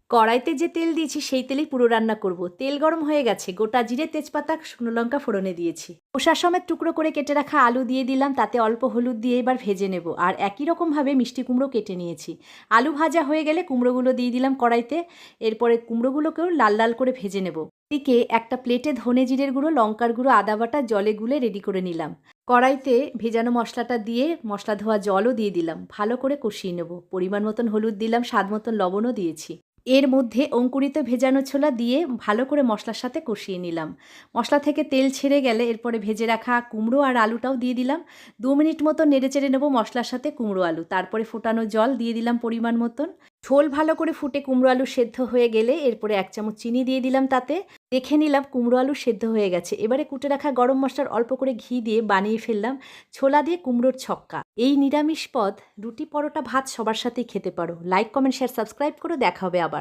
কড়াইতে যে তেল দিয়েছি সেই তেলেই পুরো রান্না করব। তেল গরম হয়ে গেছে, গোটা জিরে, তেজপাতা, শুকনো লঙ্কা ফোড়নে দিয়েছি। খোসা সমেত টুকরো করে কেটে রাখা আলু দিয়ে দিলাম, তাতে অল্প হলুদ দিয়ে এবার ভেজে নেব। আর একই রকমভাবে মিষ্টি কুমড়ো কেটে নিয়েছি। আলু ভাজা হয়ে গেলে কুমড়োগুলো দিয়ে দিলাম কড়াইতে। এরপরে কুমড়োগুলোকেও লাল লাল করে ভেজে নেব। এদিকে একটা প্লেটে ধনে জিরের গুঁড়ো, লঙ্কার গুঁড়ো, আদা বাটা জলে গুলে রেডি করে নিলাম। কড়াইতে ভেজানো মশলাটা দিয়ে মশলা ধোয়া জলও দিয়ে দিলাম, ভালো করে কষিয়ে নেব। পরিমাণ মতন হলুদ দিলাম, স্বাদ মতন লবণও দিয়েছি। এর মধ্যে অঙ্কুরিত ভেজানো ছোলা দিয়ে ভালো করে মশলার সাথে কষিয়ে নিলাম। মশলা থেকে তেল ছেড়ে গেলে এরপরে ভেজে রাখা কুমড়ো আর আলুটাও দিয়ে দিলাম। 2 মিনিট মতো নেড়েচেড়ে নেব মশলার সাথে কুমড়ো আলু। তারপরে ফোটানো জল দিয়ে দিলাম পরিমাণ মতন। ঝোল ভালো করে ফুটে কুমড়ো আলু সেদ্ধ হয়ে গেলে এরপরে 1 চামচ চিনি দিয়ে দিলাম তাতে। দেখে নিলাম কুমড়ো আলু সেদ্ধ হয়ে গেছে। এবারে কুটে রাখা গরম মশলার অল্প করে ঘি দিয়ে বানিয়ে ফেললাম ছোলা দিয়ে কুমড়োর ছক্কা। এই নিরামিষ পদ রুটি, পরোটা, ভাত সবার সাথেই খেতে পারো। লাইক, কমেন্ট, শেয়ার, সাবস্ক্রাইব করে দেখা হবে আবার।